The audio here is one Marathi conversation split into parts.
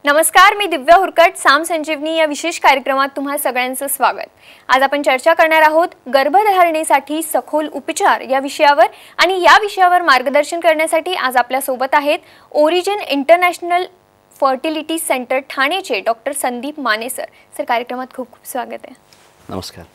नमस्कार, मी दिव्या हुरकट. साम संजीवनी या विशेष कार्यक्रमात तुम्हा सगळ्यांचं स्वागत. आज आपण चर्चा करणार आहोत गर्भधारणेसाठी सखोल उपचार या विषयावर, आणि या विषयावर मार्गदर्शन करण्यासाठी आज आपल्या सोबत आहेत ओरिजिन इंटरनॅशनल फर्टिलिटी सेंटर ठाणेचे doctor Sandeep Mane sir. Sir, कार्यक्रमात खूप खूप स्वागत आहे. नमस्कार.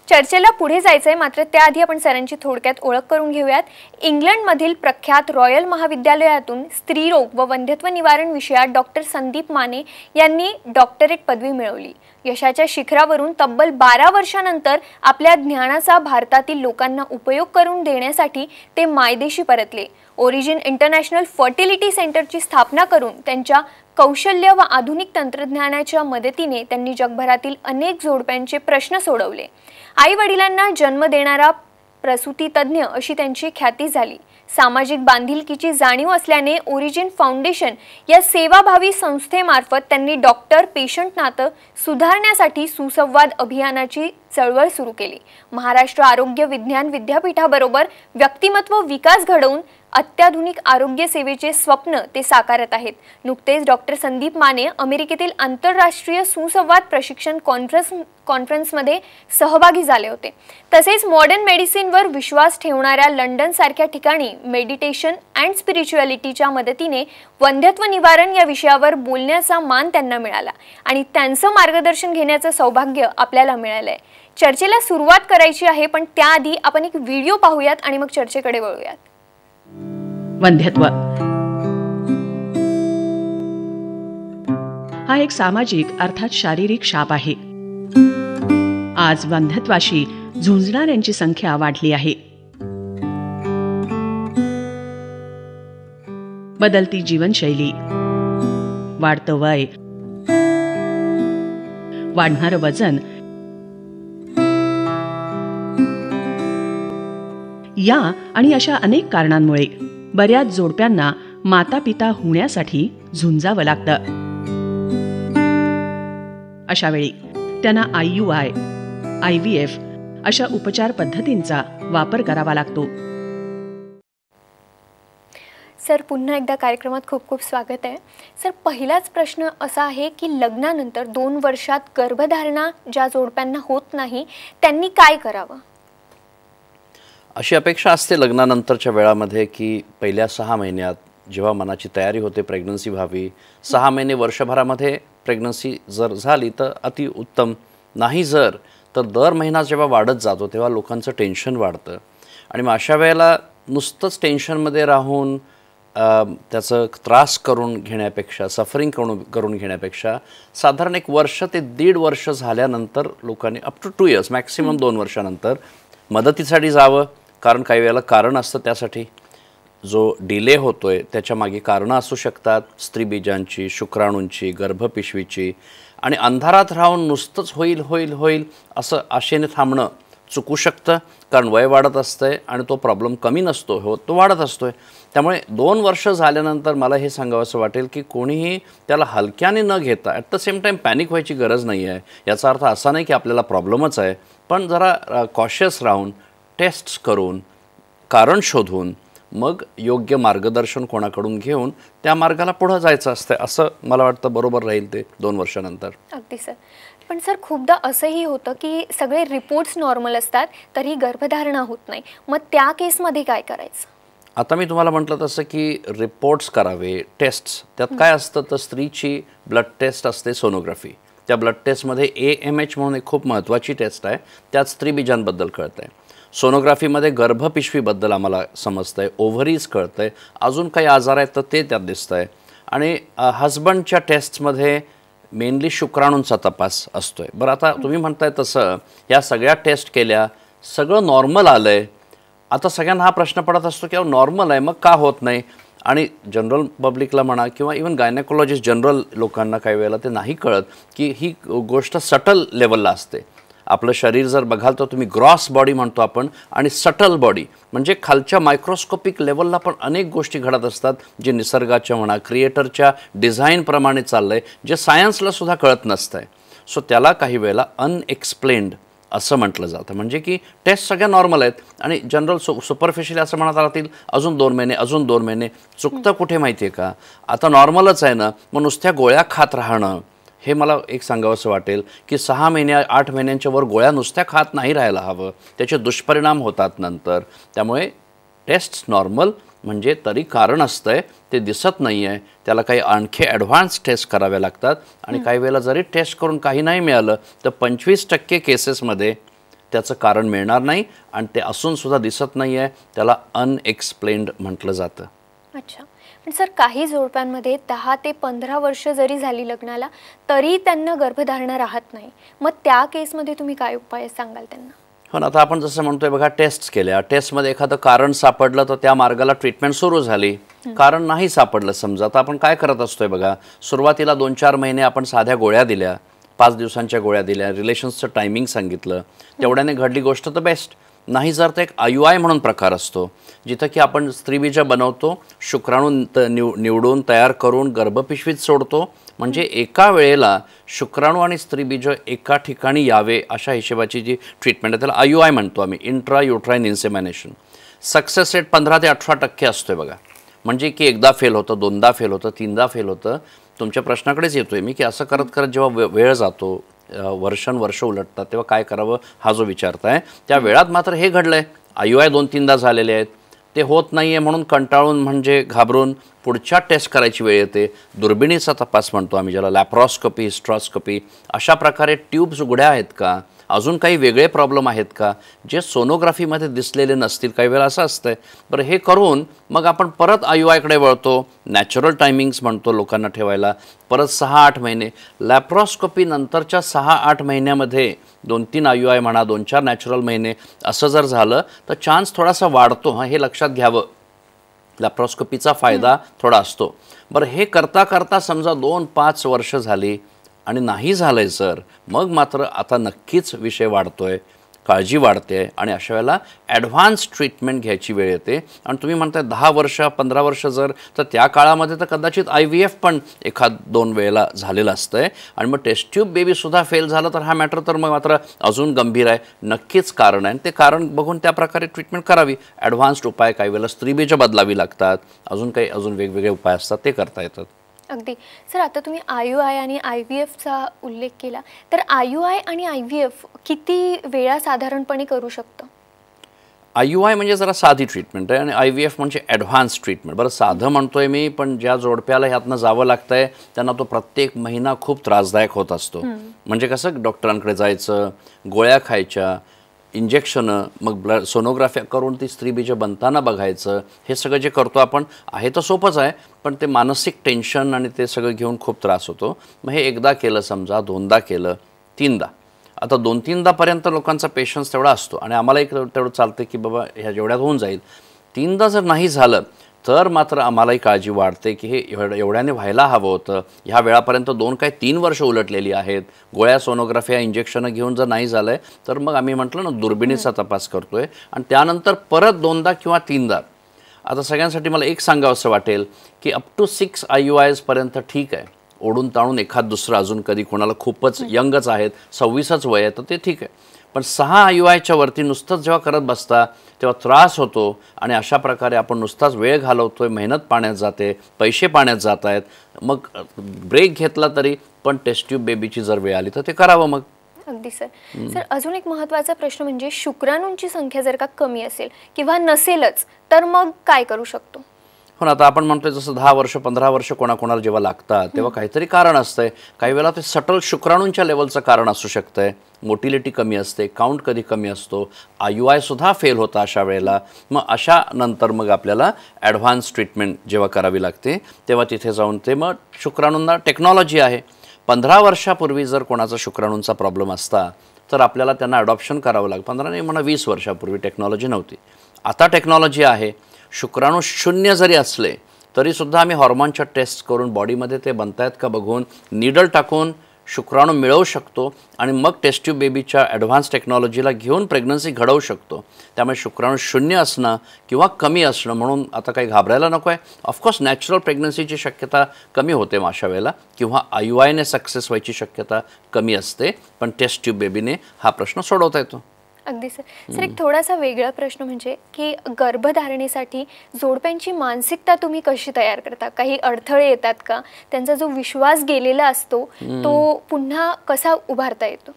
चर्चेला पुढे जायचंय, मात्र त्याआधी आपण सरांची थोडक्यात ओळख करून घेऊयात. इंग्लंडमधील प्रख्यात रॉयल महाविद्यालयातून स्त्रीरोग व वंध्यत्व निवारण विषयात डॉक्टर संदीप माने यांनी डॉक्टरेट पदवी मिळवली. यशाच्या शिखरावरून तब्बल 12 वर्षांनंतर आपल्या ज्ञानाचा भारतातील लोकांना उपयोग करून देण्यासाठी ते मायदेशी परतले. ओरिजिन इंटरनॅशनल फर्टिलिटी सेंटरची स्थापना करून त्यांच्या कौशल्य व आधुनिक तंत्रज्ञानाच्या मदतीने त्यांनी जगभरातील अनेक जोडप्यांचे प्रश्न सोडवले. आई वडिलांना जन्म देणारा प्रसूती तज्ञ अशी त्यांची ख्याती झाली. सामाजिक बांधिलकीची जाणीव असल्याने ओरिजिन फाउंडेशन या सेवाभावी संस्थेमार्फत त्यांनी डॉक्टर पेशंट नातं सुधारण्यासाठी सुसंवाद अभियानाची चळवळ सुरू केली. महाराष्ट्र आरोग्य विज्ञान विद्यापीठाबरोबर व्यक्तिमत्व विकास घडवून अत्याधुनिक आरोग्य सेवेचे स्वप्न ते साकारत आहेत. नुकतेच डॉक्टर संदीप माने अमेरिकेतील आंतरराष्ट्रीय सुसंवाद प्रशिक्षण कॉन्फरन्समध्ये सहभागी झाले होते. तसेच मॉडर्न मेडिसिनवर विश्वास ठेवणाऱ्या लंडन सारख्या ठिकाणी मेडिटेशन अँड स्पिरिच्युअलिटीच्या मदतीने वंध्यत्व निवारण या विषयावर बोलण्याचा मान त्यांना मिळाला, आणि त्यांचं मार्गदर्शन घेण्याचं सौभाग्य आपल्याला मिळालंय. चर्चेला सुरुवात करायची आहे, पण त्याआधी आपण एक व्हिडिओ पाहूयात आणि मग चर्चेकडे वळूयात. वंध्यत्व हा एक सामाजिक अर्थात शारीरिक शाप आहे. आज वंध्यत्वाशी झुंजणाऱ्यांची संख्या वाढली आहे. बदलती जीवनशैली, वाढतं वय, वाढणारं वजन या आणि अशा अनेक कारणांमुळे बऱ्याच जोडप्यांना माता पिता होण्यासाठी झुंजावं लागतं. अशा वेळी त्यांना IUI, IVF अशा उपचार पद्धतींचा वापर करावा लागतो. सर, पुन्हा एकदा कार्यक्रमात खूप खूप स्वागत आहे. सर, पहिलाच प्रश्न असा आहे की लग्नानंतर 2 वर्षात गर्भधारणा ज्या जोडप्यांना होत नाही त्यांनी काय करावं? अशी अपेक्षा असते लग्नानंतरच्या वेळामध्ये की पहिल्या 6 महिन्यात जेव्हा मनाची तयारी होते प्रेग्नन्सी व्हावी, 6 महिने वर्षभरामध्ये प्रेग्नन्सी जर झाली तर अतिउत्तम, नाही जर तर दर महिना जेव्हा वाढत जातो तेव्हा लोकांचं टेन्शन वाढतं. आणि मग अशा वेळेला नुसतंच टेन्शनमध्ये राहून त्याचं त्रास करून घेण्यापेक्षा, सफरिंग करून घेण्यापेक्षा साधारण 1 वर्ष ते 1.5 वर्ष झाल्यानंतर लोकांनी अप टू 2 इयर्स मॅक्सिमम 2 वर्षानंतर मदतीसाठी जावं. कारण काही वेळेला कारण असतं त्यासाठी. जो डिले होतोय त्याच्या मागे कारणं असू शकतात, स्त्रीबीजांची, शुक्राणूंची, गर्भपिशवीची. आणि अंधारात राहून नुसतंच होईल होईल होईल असं आशेने थांबणं चुकू शकतं. कारण वय वाढत असतंय आणि तो प्रॉब्लेम कमी नसतो, हो तो वाढत असतोय. त्यामुळे 2 वर्ष झाल्यानंतर मला हे सांगावंसं वाटेल की कोणीही त्याला हलक्याने न घेता, at the same time panic व्हायची गरज नाही आहे. याचा अर्थ असा नाही की आपल्याला प्रॉब्लेमच आहे, पण जरा कॉशियस राहून टेस्ट्स करून कारण शोधून मग योग्य मार्गदर्शन कोणाकडून घेऊन त्या मार्गाला पुढे जायचं असतं. असं मला वाटतं बरोबर राहील ते 2 वर्षानंतर. अगदी सर. पण सर, खूपदा असंही होतं की सगळे रिपोर्ट्स नॉर्मल असतात तरी गर्भधारणा होत नाही. मग त्या केसमध्ये काय करायचं? आता मी तुम्हाला म्हटलं तसं की रिपोर्ट्स करावे, टेस्ट्स. त्यात काय असतं तर स्त्रीची ब्लड टेस्ट असते, सोनोग्राफी. त्या ब्लड टेस्टमध्ये AMH म्हणून एक खूप महत्त्वाची टेस्ट आहे, त्यात स्त्रीबीजांबद्दल कळतं आहे. सोनोग्राफीमध्ये गर्भपिशवीबद्दल आम्हाला समजतं आहे, ओव्हरीज कळतं आहे, अजून काही आजार आहेत तर ते त्यात दिसतं आहे. आणि हजबंडच्या टेस्टमध्ये मेनली शुक्राणूंचा तपास असतो आहे. बरं, आता तुम्ही म्हणताय तसं या सगळ्या टेस्ट केल्या, सगळं नॉर्मल आलं आहे. आता सगळ्यांना हा प्रश्न पडत असतो की नॉर्मल आहे मग का होत नाही. आणि जनरल पब्लिकला म्हणा किंवा इवन गायनेकोलॉजिस्ट जनरल लोकांना काही वेळेला ते नाही कळत की ही गोष्ट सटल लेवलला असते. आपलं शरीर जर बघाल तर तुम्ही ग्रॉस बॉडी म्हणतो आपण, आणि सटल बॉडी म्हणजे खालच्या मायक्रोस्कोपिक लेवलला पण अनेक गोष्टी घडत असतात जे निसर्गाच्या म्हणा क्रिएटरच्या डिझाईनप्रमाणे चाललं आहे, जे सायन्सला सुद्धा कळत नसतं आहे. सो त्याला काही वेळेला अनएक्सप्लेन्ड असं म्हटलं जातं. म्हणजे की टेस्ट सगळ्या नॉर्मल आहेत आणि जनरल सुपरफिशियली असं म्हणत राहतील अजून 2 महिने, अजून 2 महिने. चुकतं कुठे माहिती आहे का? आता नॉर्मलच आहे ना, मग नुसत्या गोळ्या खात राहणं हे मला एक सांगावंसं वाटेल की 6 महिन्या 8 महिन्यांच्या वर गोळ्या नुसत्या खात नाही राहायला हवं. त्याचे दुष्परिणाम होतात नंतर. त्यामुळे टेस्ट नॉर्मल म्हणजे तरी कारण असतंय, ते दिसत नाही आहे, त्याला काही आणखी ॲडव्हान्स टेस्ट कराव्या लागतात आणि काही वेळेला जरी टेस्ट करून काही नाही मिळालं तर 25% केसेसमध्ये त्याचं कारण मिळणार नाही आणि ते असूनसुद्धा दिसत नाही आहे, त्याला अनएक्सप्लेन्ड म्हटलं जातं. अच्छा. पण सर काही जोडप्यांमध्ये 10 ते 15 वर्ष जरी झाली लग्नाला तरी त्यांना गर्भधारणा राहत नाही. मग त्या केसमध्ये तुम्ही काय उपाय सांगाल त्यांना? हो ना, आता आपण जसं म्हणतोय बघा, टेस्ट केल्या, टेस्टमध्ये एखादं कारण सापडलं तर त्या मार्गाला ट्रीटमेंट सुरू झाली. कारण नाही सापडलं समजा, तर आपण काय करत असतोय बघा, सुरुवातीला 2-4 महिने आपण साध्या गोळ्या दिल्या, 5 दिवसांच्या गोळ्या दिल्या, रिलेशन्सचं टायमिंग सांगितलं, तेवढ्याने घडली गोष्ट तर बेस्ट. नाही जर तर एक IUI म्हणून प्रकार असतो, जिथं की आपण स्त्रीबीज बनवतो, शुक्राणू निवडून तयार करून गर्भपिशवीत सोडतो. म्हणजे एका वेळेला शुक्राणू आणि स्त्रीबीज एका ठिकाणी यावे अशा हिशोबाची जी ट्रीटमेंट आहे त्याला IUI म्हणतो आम्ही, इंट्रा युट्राईन इन्सेमिनेशन. सक्सेस रेट 15 ते 18% असतोय बघा. म्हणजे की एकदा फेल होतं, दोनदा फेल होतं, तीनदा फेल होतं. तुमच्या प्रश्नाकडेच येतोय मी की असं करत करत जेव्हा वेळ जातो, वर्ष उलटतात, तेव्हा काय करावं हा जो विचारताय, त्या वेळात मात्र हे घडलंय. IUI 2-3दा झालेले आहेत, ते होत नाही आहे म्हणून कंटाळून म्हणजे घाबरून पुढच्या टेस्ट करायची वेळ येते. दुर्बिणीचा तपास म्हणतो आम्ही ज्याला, लॅप्रोस्कोपी, हिस्ट्रॉस्कोपी. अशा प्रकारे ट्यूब्स उघड्या आहेत का, अजून काही वेगळे प्रॉब्लेम आहेत का जे सोनोग्राफीमध्ये दिसलेले नसतील. काही वेळा असं असतं. बरं, हे करून मग आपण परत IUIकडे वळतो. नॅचरल टायमिंग्स म्हणतो लोकांना ठेवायला. परत 6-8 महिने लॅप्रोस्कोपी नंतरच्या 6-8 महिन्यामध्ये 2-3 IUI म्हणा, 2-4 नॅचरल महिने असं जर झालं तर चान्स थोडासा वाढतो. हां, हे लक्षात घ्यावं. लॅप्रोस्कोपीचा फायदा थोडा असतो. बरं, हे करता करता समजा 2-5 वर्ष झाली आणि नाही झालंय सर, मग मात्र आता नक्कीच विषय वाढतोय, काळजी वाढते आणि अशा वेळेला ॲडव्हान्स ट्रीटमेंट घ्यायची वेळ येते. आणि तुम्ही म्हणताय 10 वर्ष 15 वर्ष जर, तर त्या काळामध्ये तर कदाचित IVF पण 1-2 वेळेला झालेलं असतंय आणि मग टेस्ट ट्यूब बेबीसुद्धा फेल झालं तर हा मॅटर तर मग मात्र अजून गंभीर आहे. नक्कीच कारण आहे, ते कारण बघून त्या प्रकारे ट्रीटमेंट करावी. ॲडव्हान्स्ड उपाय काही वेळेला स्त्रीबीज बदलावी लागतात, अजून वेगवेगळे उपाय असतात, ते करता येतात. अगदी. सर आता तुम्ही IUI आणि IVFचा उल्लेख केला, तर IUI आणि IVF किती वेळा साधारणपणे करू शकतं? IUI म्हणजे जरा साधी ट्रीटमेंट आहे आणि IVF म्हणजे ॲडव्हान्स ट्रीटमेंट. बरं, साधं म्हणतोय मी, पण ज्या जोडप्याला ह्यातनं जावं लागतंय त्यांना तो प्रत्येक महिना खूप त्रासदायक होत असतो. म्हणजे कसं, डॉक्टरांकडे जायचं, गोळ्या खायच्या, इंजेक्शनं, मग सोनोग्राफी करून ती स्त्रीबीज बनताना बघायचं. हे सगळं जे करतो आपण आहे तर सोपंच आहे, पण ते मानसिक टेन्शन आणि ते सगळं घेऊन खूप त्रास होतो. मग हे एकदा केलं समजा, 2दा केलं, 3दा, आता 2-3दापर्यंत लोकांचा पेशन्स तेवढा असतो आणि आम्हाला एक तेवढं चालतं की बाबा ह्या जेवढ्यात होऊन जाईल. 3दा जर नाही झालं तर मात्र आम्हालाही काळजी वाढते की हे एवढ्याने व्हायला हवं होतं. ह्या वेळापर्यंत 2-3 वर्ष उलटलेली आहेत. गोळ्या, सोनोग्राफी, इंजेक्शनं घेऊन जर नाही झालं आहे तर मग आम्ही म्हटलं ना, दुर्बिणीचा तपास करतो आहे आणि त्यानंतर परत 2दा किंवा 3दा. आता सगळ्यांसाठी मला एक सांगावंसं वाटेल की अप टू 6 IUIsपर्यंत ठीक आहे. ओढून ताणून एखाद दुसरं अजून कधी कोणाला खूपच यंगच आहेत, 26च वय आहे, तर ते ठीक आहे. पण 6 IUIच्या वरती नुसतंच जेव्हा करत बसता तेव्हा त्रास होतो आणि अशा प्रकारे आपण नुसताच वेळ घालवतोय, मेहनत पाण्यात जाते, पैसे पाण्यात जात आहेत. मग ब्रेक घेतला तरी पण टेस्ट ट्यूब बेबीची जर वेळ आली तर ते करावं मग. अगदी सर. सर अजून एक महत्त्वाचा प्रश्न म्हणजे शुक्राणूंची संख्या जर का कमी असेल किंवा नसेलच तर मग काय करू शकतो? हो ना, आता आपण म्हणतोय जसं 10 वर्ष 15 वर्ष कोणाकोणाला जेव्हा लागतात तेव्हा काहीतरी कारण असतंय. काही वेळेला ते सटल शुक्राणूंच्या लेवलचं कारण असू शकतंय. मोटिलिटी कमी असते, काउंट कधी कमी असतो, IUI सुद्धा फेल होता अशा वेळेला. मग अशा नंतर मग आपल्याला ॲडव्हान्स ट्रीटमेंट जेव्हा करावी लागते तेव्हा तिथे जाऊन ते मग शुक्राणूंना टेक्नॉलॉजी आहे. 15 वर्षापूर्वी जर कोणाचा शुक्राणूंचा प्रॉब्लेम असता तर आपल्याला त्यांना अडॉप्शन करावं लागतं. 15 नाही म्हणा, 20 वर्षापूर्वी टेक्नॉलॉजी नव्हती. आता टेक्नॉलॉजी आहे. शुक्राणू 0 जरी असले तरीसुद्धा आम्ही हॉर्मोनच्या टेस्ट करून बॉडीमध्ये ते बनतायत का बघून, निडल टाकून शुक्राणू मिळवू शकतो आणि मग टेस्ट ट्यूब बेबीच्या ॲडव्हान्स टेक्नॉलॉजीला घेऊन प्रेग्नन्सी घडवू शकतो. त्यामुळे शुक्राणू शून्य असणं किंवा कमी असणं म्हणून आता काही घाबरायला नको आहे. ऑफकोर्स नॅचरल प्रेग्नन्सीची शक्यता कमी होते मग अशा वेळेला, किंवा IUI ने सक्सेस व्हायची शक्यता कमी असते, पण टेस्ट ट्यूब बेबीने हा प्रश्न सोडवता येतो. अगदी सर. एक थोडासा वेगळा प्रश्न म्हणजे की गर्भधारणेसाठी जोडप्यांची मानसिकता तुम्ही कशी तयार करता? काही अडथळे येतात का? त्यांचा जो विश्वास गेलेला असतो तो पुन्हा कसा उभारता येतो?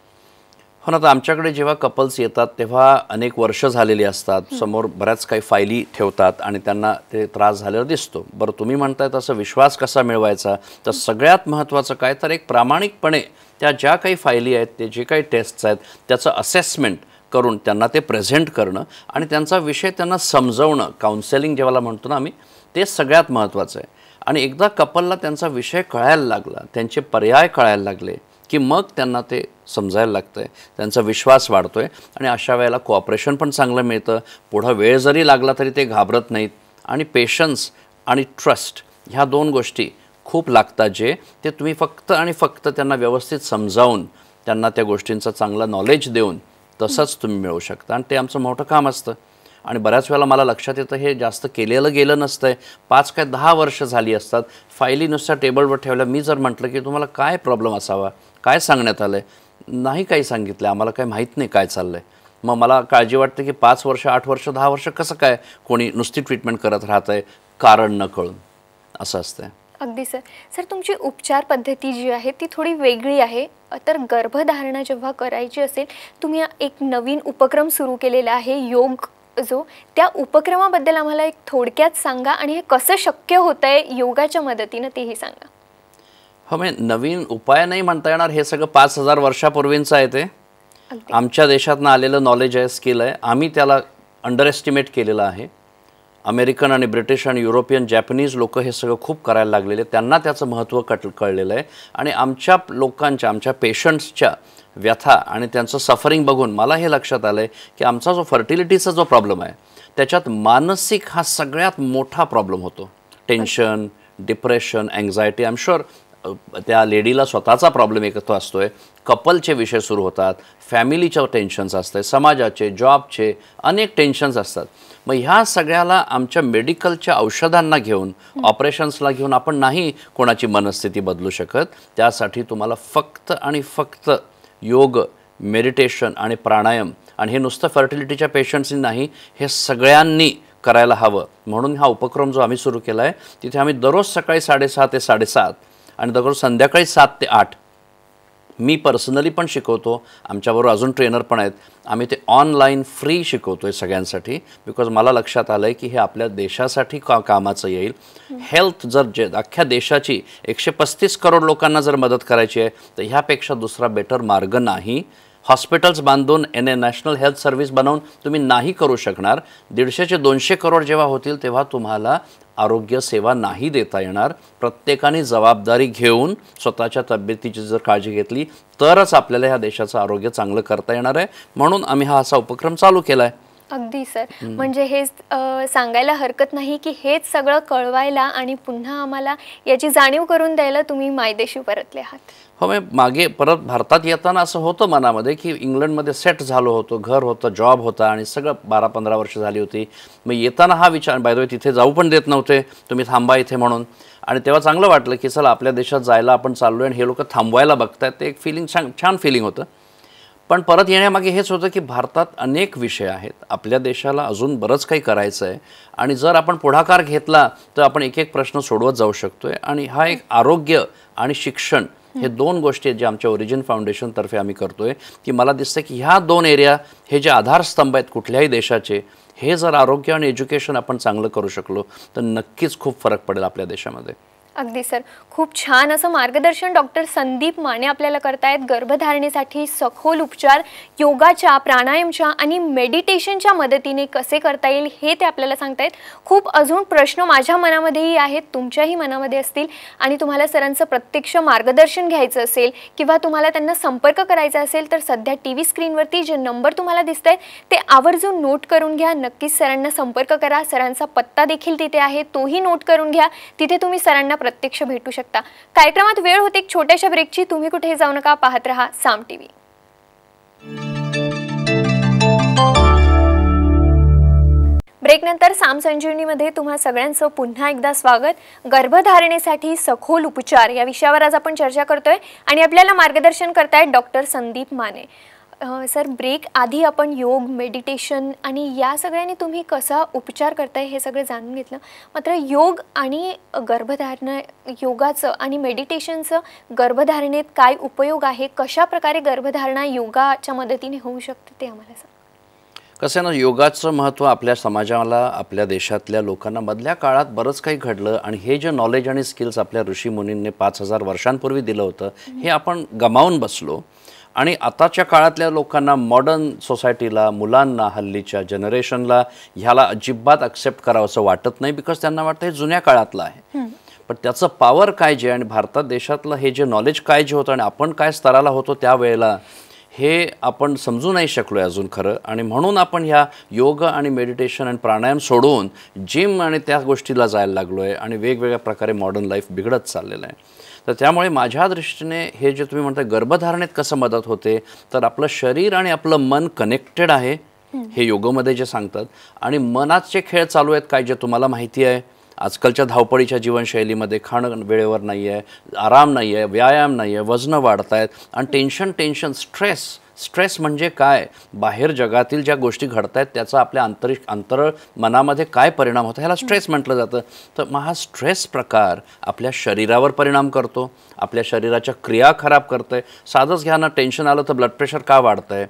हो ना, तर आमच्याकडे जेव्हा कपल्स येतात तेव्हा अनेक वर्ष झालेली असतात, समोर बऱ्याच काही फायली ठेवतात आणि त्यांना ते त्रास झालेला दिसतो. बरं, तुम्ही म्हणताय तसं विश्वास कसा मिळवायचा, तर सगळ्यात महत्त्वाचं काय तर एक प्रामाणिकपणे त्या ज्या काही फायली आहेत, ते जे काही टेस्ट्स आहेत त्याचं असेसमेंट करून त्यांना ते प्रेझेंट करणं आणि त्यांचा विषय त्यांना समजवणं, काउन्सेलिंग जेव्हाला म्हणतो ना आम्ही, ते सगळ्यात महत्त्वाचं आहे. आणि एकदा कपलला त्यांचा विषय कळायला लागला, त्यांचे पर्याय कळायला लागले की मग त्यांना ते समजायला लागतं आहे, त्यांचा विश्वास वाढतो आहे आणि अशा वेळेला कोऑपरेशन पण चांगलं मिळतं. पुढं वेळ जरी लागला तरी ते घाबरत नाहीत आणि पेशन्स आणि ट्रस्ट ह्या 2 गोष्टी खूप लागतात, जे ते तुम्ही फक्त आणि फक्त त्यांना व्यवस्थित समजावून त्यांना त्या गोष्टींचं चांगलं नॉलेज देऊन तसंच तुम्ही मिळवू शकता. आणि ते आमचं मोठं काम असतं. आणि बऱ्याच वेळेला मला लक्षात येतं हे जास्त केलेलं गेलं नसतं आहे. 5 काय 10 वर्ष झाली असतात, फायली नुसत्या टेबलवर ठेवल्या. मी जर म्हटलं की तुम्हाला काय प्रॉब्लेम असावा, काय सांगण्यात आलं आहे, नाही काही सांगितलं, आम्हाला काही माहीत नाही काय चाललं आहे. मग मला काळजी वाटते की 5 वर्ष 8 वर्ष 10 वर्ष कसं काय कोणी नुसती ट्रीटमेंट करत राहतं आहे कारण न कळून, असं असतं. अगदी सर. तुमची उपचार पद्धती जी आहे ती थोडी वेगळी आहे. तर गर्भधारणा जेव्हा करायची असेल, तुम्ही एक नवीन उपक्रम सुरू केलेला आहे, योग जो, त्या उपक्रमाबद्दल आम्हाला एक थोडक्यात सांगा आणि हे कसं शक्य होतंय योगाच्या मदतीनं तेही सांगा. हो, म्हणजे नवीन उपाय नाही म्हणता येणार, हे सगळं 5000 वर्षापूर्वींचं आहे. ते आमच्या देशातनं आलेलं नॉलेज आहे, स्किल आहे. आम्ही त्याला अंडर एस्टिमेट केलेलं आहे. अमेरिकन आणि ब्रिटिश आणि युरोपियन जॅपनीज लोक हे सगळं खूप करायला लागलेले, त्यांना त्याचं महत्त्व कळलेलं आहे. आणि आमच्या लोकांच्या, आमच्या पेशंट्सच्या व्यथा आणि त्यांचं सफरिंग बघून मला हे लक्षात आलं आहे की आमचा जो फर्टिलिटीचा जो प्रॉब्लेम आहे त्याच्यात मानसिक हा सगळ्यात मोठा प्रॉब्लेम होतो. Tension, depression, anxiety. I am sure त्या लेडीला स्वतःचा प्रॉब्लेम एक असतो आहे, कपलचे विषय सुरू होतात, फॅमिलीच्या टेन्शन्स असतात, समाजाचे, जॉबचे अनेक टेन्शन्स असतात. मग ह्या सगळ्याला आमच्या मेडिकलच्या औषधांना घेऊन, ऑपरेशन्सला घेऊन आपण नाही कोणाची मनस्थिती बदलू शकत. त्यासाठी तुम्हाला फक्त आणि फक्त योग, मेडिटेशन आणि प्राणायाम, आणि हे नुसतं फर्टिलिटीच्या पेशंट्सनी नाही, हे सगळ्यांनी करायला हवं. म्हणून हा उपक्रम जो आम्ही सुरू केला आहे, तिथे आम्ही दररोज सकाळी 6:30 ते 7:30 आणि दररोज संध्याकाळी 7 ते 8 मी पर्सनली पण शिकवतो. आमच्याबरोबर अजून ट्रेनर पण आहेत. आम्ही ते ऑनलाईन फ्री शिकवतो आहे सगळ्यांसाठी, बिकॉज मला लक्षात आलं आहे की हे आपल्या देशासाठी कामाचं येईल. हेल्थ जर अख्ख्या देशाची 135 करोड लोकांना जर मदत करायची आहे तर ह्यापेक्षा दुसरा बेटर मार्ग नाही. हॉस्पिटल्स बांधून नॅशनल हेल्थ सर्व्हिस बनवून तुम्ही नाही करू शकणार. 150 ते 200 करोड जेव्हा होतील तेव्हा तुम्हाला आरोग्य सेवा नाही देता येणार. प्रत्येकाने जबाबदारी घेऊन स्वतःच्या तब्येतीची जर काळजी घेतली तरच आपल्याला ह्या देशाचं आरोग्य चांगलं करता येणार आहे. म्हणून आम्ही हा असा उपक्रम चालू केला आहे. अगदी सर. म्हणजे हे सांगायला हरकत नाही की हेच सगळं कळवायला आणि पुन्हा आम्हाला याची जाणीव करून द्यायला तुम्ही मायदेशी परतले आहात. हो, मी मागे परत भारतात येताना असं होतं मनामध्ये की इंग्लंडमध्ये सेट झालो होतो, घर होतं, जॉब होता आणि सगळं 12-15 वर्ष झाली होती. मग येताना हा विचार, बाय द वे तिथे जाऊ पण देत नव्हते, तुम्ही थांबा इथे म्हणून. आणि तेव्हा चांगलं वाटलं की चला आपल्या देशात जायला आपण चाललो आहे आणि हे लोक थांबवायला बघतात. ते एक फिलिंग छान फिलिंग होतं. पण परत येण्यामागे हेच होतं की भारतात अनेक विषय आहेत, आपल्या देशाला अजून बरंच काही करायचं आहे आणि जर आपण पुढाकार घेतला तर आपण एक एक प्रश्न सोडवत जाऊ शकतो आहे. आणि हा एक आरोग्य आणि शिक्षण हे 2 गोष्टी आहेत जे आमच्या ओरिजिन फाउंडेशनतर्फे आम्ही करतो आहे. की मला दिसतं की ह्या 2 एरिया हे जे आधारस्तंभ आहेत कुठल्याही देशाचे, हे जर आरोग्य आणि एज्युकेशन आपण चांगलं करू शकलो तर नक्कीच खूप फरक पडेल आपल्या देशामध्ये. अगदी सर. खूप छान असं मार्गदर्शन डॉक्टर संदीप माने आपल्याला करतायत. गर्भधारणेसाठी सखोल उपचार योगाच्या, प्राणायामच्या आणि मेडिटेशनच्या मदतीने कसे करता येईल हे ते आपल्याला सांगतायत. खूप अजून प्रश्न माझ्या मनामध्येही आहेत, तुमच्याही मनामध्ये असतील आणि तुम्हाला सरांचं प्रत्यक्ष मार्गदर्शन घ्यायचं असेल किंवा तुम्हाला त्यांना संपर्क करायचा असेल तर सध्या TV स्क्रीनवरती जे नंबर तुम्हाला दिसत आहेत ते आवर्जून नोट करून घ्या. नक्कीच सरांना संपर्क करा. सरांचा पत्ता देखील तिथे आहे, तोही नोट करून घ्या. तिथे तुम्ही सरांना प्रत्यक्ष भेटू शकता. कार्यक्रमात वेळ होते एक छोट्याशा ब्रेकची. तुम्ही कुठेही जाऊ नका, पाहत रहा साम टीव्ही. ब्रेकनंतर साम संजीवनीमध्ये तुम्हा सगळ्यांचं पुन्हा एकदा स्वागत. गर्भधारणेसाठी सखोल उपचार या विषयावर आज आपण चर्चा करतोय आणि आपल्याला मार्गदर्शन करतायत doctor Sandeep Mane. Sir, break आधी आपण योग, मेडिटेशन आणि या सगळ्यांनी तुम्ही कसा उपचार करताय हे सगळं जाणून घेतलं. मात्र योग आणि गर्भधारणा, योगाचं आणि मेडिटेशनचं गर्भधारणेत काय उपयोग आहे, कशा प्रकारे गर्भधारणा योगाच्या मदतीने होऊ शकते ते आम्हाला सांगा. कसं आहे ना, योगाचं महत्त्व आपल्या समाजाला, आपल्या देशातल्या लोकांना मधल्या काळात बरंच काही घडलं आणि हे जे नॉलेज आणि स्किल्स आपल्या ऋषीमुनींनी 5000 वर्षांपूर्वी दिलं होतं हे आपण गमावून बसलो. आणि आताच्या काळातल्या लोकांना, मॉडर्न सोसायटीला, मुलांना, हल्लीच्या जनरेशनला ह्याला अजिबात ॲक्सेप्ट करावं असं वाटत नाही, बिकॉज त्यांना वाटतं हे जुन्या काळातलं आहे. पण त्याचं पॉवर काय जे आणि भारतात देशातलं हे जे नॉलेज काय जे होतं आणि आपण काय स्तराला होतो त्यावेळेला हे आपण समजू नाही शकलो आहे अजून खरं. आणि म्हणून आपण ह्या योग आणि मेडिटेशन आणि प्राणायाम सोडून जिम आणि त्या गोष्टीला जायला लागलो आहे आणि वेगवेगळ्या प्रकारे मॉडर्न लाईफ बिघडत चाललेलं आहे. तर त्यामुळे माझ्या दृष्टीने हे जे तुम्ही म्हणता गर्भधारणेत कसं मदत होते, तर आपलं शरीर आणि आपलं मन कनेक्टेड आहे हे योगामध्ये जे सांगतात. आणि मनाचे खेळ चालू आहेत काय जे तुम्हाला माहिती आहे. आजकालच्या धावपळीच्या जीवनशैलीमध्ये खाणं वेळेवर नाही आहे, आराम नाही आहे, व्यायाम नाही आहे, वजनं वाढत आहेत आणि टेन्शन, स्ट्रेस म्हणजे काय, बाहेर जगातील ज्या गोष्टी घडत आहेत त्याचा आपल्या अंतर मनामध्ये काय परिणाम होतो ह्याला स्ट्रेस म्हटलं जातं. तर मग हा स्ट्रेस प्रकार आपल्या शरीरावर परिणाम करतो, आपल्या शरीराच्या क्रिया खराब करतं आहे. साधंच घ्या ना, टेन्शन आलं तर ब्लड प्रेशर का वाढतं आहे,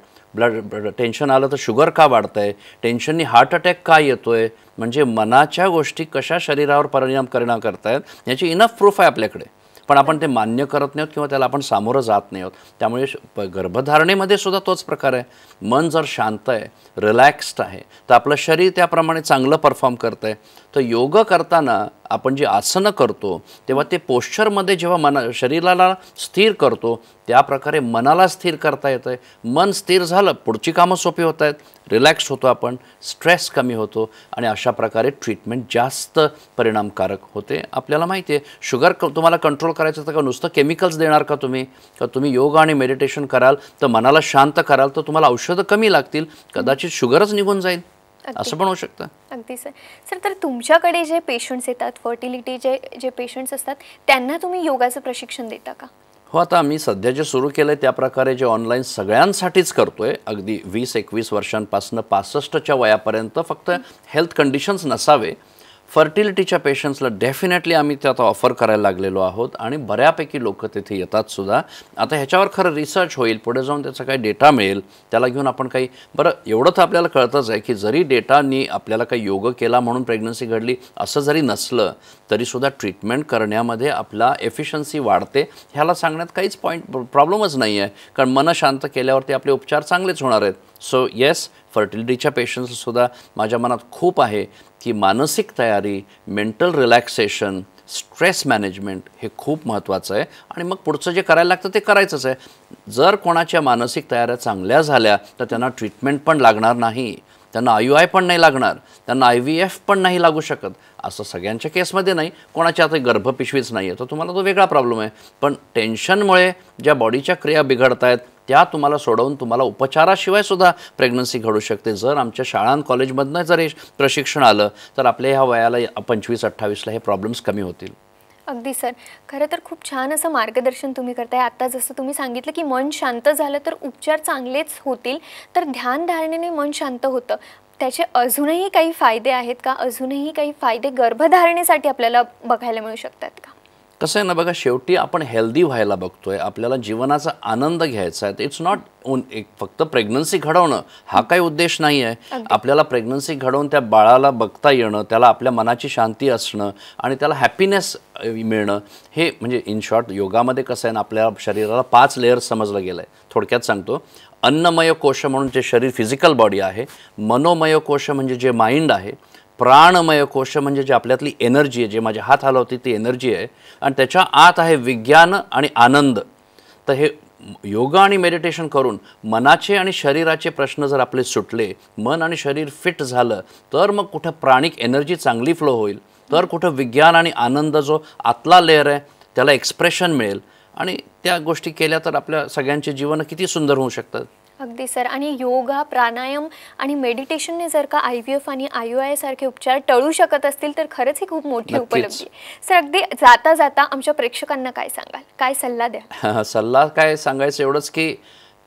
टेन्शन आलं तर शुगर का वाढतं आहे, टेन्शननी हार्ट अटॅक का येतो आहे, म्हणजे मनाच्या गोष्टी कशा शरीरावर परिणाम करत आहेत याची इनफ प्रूफ आहे आपल्याकडे. पण आपण ते मान्य करत नाही आहोत किंवा त्याला आपण सामोरं जात नाही आहोत. त्यामुळे गर्भधारणेमध्ये सुद्धा तोच प्रकार आहे. मन जर शांत आहे, रिलॅक्स्ड आहे, तर आपलं शरीर त्याप्रमाणे चांगलं परफॉर्म करतं आहे. तर योग करताना आपण जी आसनं करतो तेव्हा ते पोश्चरमध्ये जेव्हा शरीराला स्थिर करतो त्या प्रकारे मनाला स्थिर करता येतं आहे. मन स्थिर झालं, पुढची कामं सोपी होत आहेत, रिलॅक्स होतो आपण, स्ट्रेस कमी होतो आणि अशा प्रकारे ट्रीटमेंट जास्त परिणामकारक होते. आपल्याला माहिती आहे शुगर तुम्हाला कंट्रोल करायचं तर का नुसतं केमिकल्स देणार का तुम्ही, का तुम्ही योग आणि मेडिटेशन कराल तर मनाला शांत कराल तर तुम्हाला औषधं कमी लागतील, कदाचित शुगरच निघून जाईल, असं पण होऊ शकतं. अगदी सर, तर तुमच्याकडे जे पेशंट्स येतात, फर्टिलिटीचे जे पेशंट्स असतात त्यांना तुम्ही योगाचं प्रशिक्षण देता का? हो, आता आम्ही सध्या जे सुरू केलं आहे त्याप्रकारे जे ऑनलाईन सगळ्यांसाठीच करतो आहे, अगदी 20-21 वर्षांपासून 65च्या वयापर्यंत, फक्त हेल्थ कंडिशन्स नसावे. फर्टिलिटीच्या पेशंट्सला डेफिनेटली आम्ही ते आता ऑफर करायला लागलेलो आहोत आणि बऱ्यापैकी लोक तिथे येतात सुद्धा. आता ह्याच्यावर खरं रिसर्च होईल, पुढे जाऊन त्याचा काही डेटा मिळेल, त्याला घेऊन आपण काही बरं एवढं तर आपल्याला कळतंच आहे की जरी डेटानी आपल्याला काही योग केला म्हणून प्रेग्नन्सी घडली असं जरी नसलं तरीसुद्धा ट्रीटमेंट करण्यामध्ये आपला एफिशियन्सी वाढते, ह्याला सांगण्यात काहीच प्रॉब्लेमच नाही आहे. कारण मन शांत केल्यावरती आपले उपचार चांगलेच होणार आहेत. सो येस, फर्टिलिटीच्या पेशंट्ससुद्धा माझ्या मनात खूप आहे की मानसिक तयारी, मेंटल रिलॅक्सेशन, स्ट्रेस मॅनेजमेंट हे खूप महत्त्वाचं आहे आणि मग पुढचं जे करायला लागतं ते करायचंच आहे. जर कोणाच्या मानसिक तयाऱ्या चांगल्या झाल्या तर त्यांना ट्रीटमेंट पण लागणार नाही, त्यांना IUI पण नाही लागणार, त्यांना IVF पण नाही लागू शकत. असं सगळ्यांच्या केसमध्ये नाही, कोणाच्या आता गर्भपिशवीच नाही आहे तर तुम्हाला तो वेगळा प्रॉब्लेम आहे. पण टेन्शनमुळे ज्या बॉडीच्या क्रिया बिघडत आहेत त्या तुम्हाला सोडवून तुम्हाला उपचाराशिवाय सुद्धा प्रेग्नन्सी घडू शकते. जर आमच्या शाळा कॉलेजमधनं जर हे प्रशिक्षण आलं तर आपल्या ह्या वयाला 25-28ला हे प्रॉब्लेम्स कमी होतील. अगदी सर, खरं तर खूप छान असं मार्गदर्शन तुम्ही करताय. आता जसं तुम्ही सांगितलं की मन शांत झालं तर उपचार चांगलेच होतील, तर ध्यानधारणेने मन शांत होतं, त्याचे अजूनही काही फायदे आहेत का? अजूनही काही फायदे गर्भधारणेसाठी आपल्याला बघायला मिळू शकतात का? कसं आहे ना बघा, शेवटी आपण हेल्दी व्हायला बघतोय, आपल्याला जीवनाचा आनंद घ्यायचा आहे. इट्स नॉट एक फक्त प्रेग्नन्सी घडवणं हा काही उद्देश नाही आहे. आपल्याला प्रेग्नन्सी घडवून त्या बाळाला बघता येणं, त्याला आपल्या मनाची शांती असणं आणि त्याला हॅपीनेस मिळणं, हे म्हणजे इन शॉर्ट योगामध्ये कसं आहे ना, आपल्या शरीराला 5 लेयर्स समजलं गेलं आहे. थोडक्यात सांगतो, अन्नमय कोश म्हणून जे शरीर फिजिकल बॉडी आहे, मनोमय कोश म्हणजे जे माइंड आहे, प्राणमय कोश म्हणजे जे आपल्यातली एनर्जी आहे, जे माझे हात हलवते ती एनर्जी आहे, आणि त्याच्या आत आहे विज्ञान आणि आनंद. तर हे योगा आणि मेडिटेशन करून मनाचे आणि शरीराचे प्रश्न जर आपले सुटले, मन आणि शरीर फिट झालं तर मग कुठं प्राणिक एनर्जी चांगली फ्लो होईल. तर कुठं विज्ञान आणि आनंद जो आतला लेअर आहे त्याला एक्सप्रेशन मिळेल आणि त्या गोष्टी केल्या तर आपल्या सगळ्यांचे जीवन किती सुंदर होऊ शकतात. अगदी सर. आणि योगा, प्राणायाम आणि मेडिटेशनने जर का IVF आणि IUI सारखे उपचार टळू शकत असतील तर खरंच ही खूप मोठी नक्कीच. उपलब्धी आहे. सर, अगदी जाता जाता आमच्या प्रेक्षकांना काय सांगाल, काय सल्ला द्या? सल्ला काय सांगायचं एवढंच की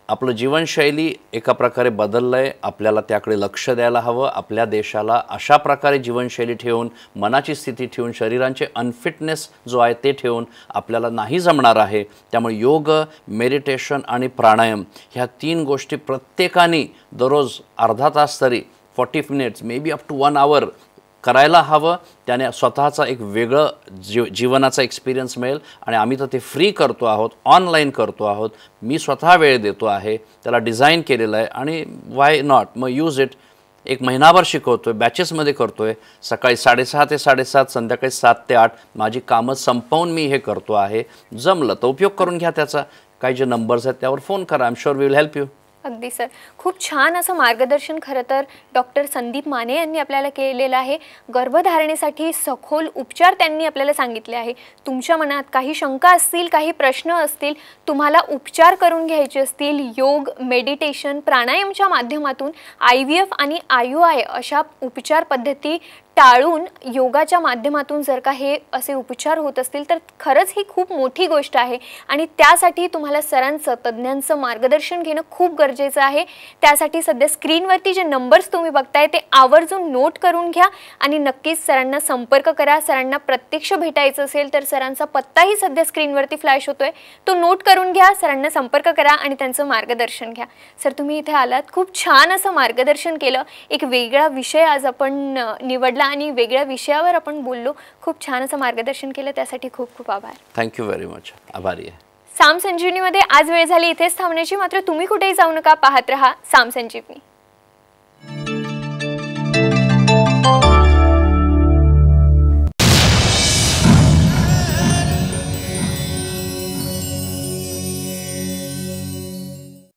आपलं जीवनशैली एका प्रकारे बदललंय, आपल्याला त्याकडे लक्ष द्यायला हवं. आपल्या देशाला अशा प्रकारे जीवनशैली ठेवून, मनाची स्थिती ठेवून, शरीरांचे अनफिटनेस जो आहे ते ठेवून आपल्याला नाही जमणार आहे. त्यामुळे योग, मेडिटेशन आणि प्राणायाम ह्या 3 गोष्टी प्रत्येकाने दररोज अर्धा तास तरी 40 minutes maybe up to 1 hour करायला हवं. त्याने स्वतःचा एक वेगळं जीवनाचा एक्सपिरियन्स मिळेल आणि आम्ही तर ते फ्री करतो आहोत, ऑनलाईन करतो आहोत. मी स्वतः वेळ देतो आहे, त्याला डिझाईन केलेलं आहे आणि वाय नॉट, मग यूज इट. एक महिनाभर शिकवतोय, बॅचेसमध्ये करतोय. सकाळी 6:30 ते 7:30, संध्याकाळी 7 ते 8 माझी कामं संपवून मी हे करतो आहे. जमलं तर उपयोग करून घ्या त्याचा. काही जे नंबर्स आहेत त्यावर फोन करा. I am sure we will help you. अगदी सर. खूप छान असं मार्गदर्शन खरं तर डॉक्टर संदीप माने यांनी आपल्याला केलेलं आहे. गर्भधारणेसाठी सखोल उपचार त्यांनी आपल्याला सांगितले आहे. तुमच्या मनात काही शंका असतील, काही प्रश्न असतील, तुम्हाला उपचार करून घ्यायचे असतील, योग, मेडिटेशन, प्राणायामच्या माध्यमातून IVF आणि IUI अशा उपचार पद्धती टाळून योगाच्या माध्यमातून जर का हे असे उपचार होत असतील तर खरंच ही खूप मोठी गोष्ट आहे आणि त्यासाठी तुम्हाला सरांचं, तज्ज्ञांचं मार्गदर्शन घेणं खूप गरजेचं आहे. त्यासाठी सध्या स्क्रीनवरती जे नंबर्स तुम्ही बघताय ते आवर्जून नोट करून घ्या आणि नक्कीच सरांना संपर्क करा. सरांना प्रत्यक्ष भेटायचं असेल तर सरांचा पत्ताही सध्या स्क्रीनवरती फ्लॅश होतोय, तो नोट करून घ्या, सरांना संपर्क करा आणि त्यांचं मार्गदर्शन घ्या. सर, तुम्ही इथे आलात, खूप छान असं मार्गदर्शन केलं. एक वेगळा विषय आज आपण निवडला आणि वेगळ्या विषयावर आपण बोललो. खूप छान असं मार्गदर्शन केलं, त्यासाठी खूप खूप आभार. Thank you very much. आभारी आहे. साम संजीवनीमध्ये आज वेळ झाली इथेच थांबण्याची. मात्र तुम्ही कुठेही जाऊ नका, पाहत रहा साम संजीवनी.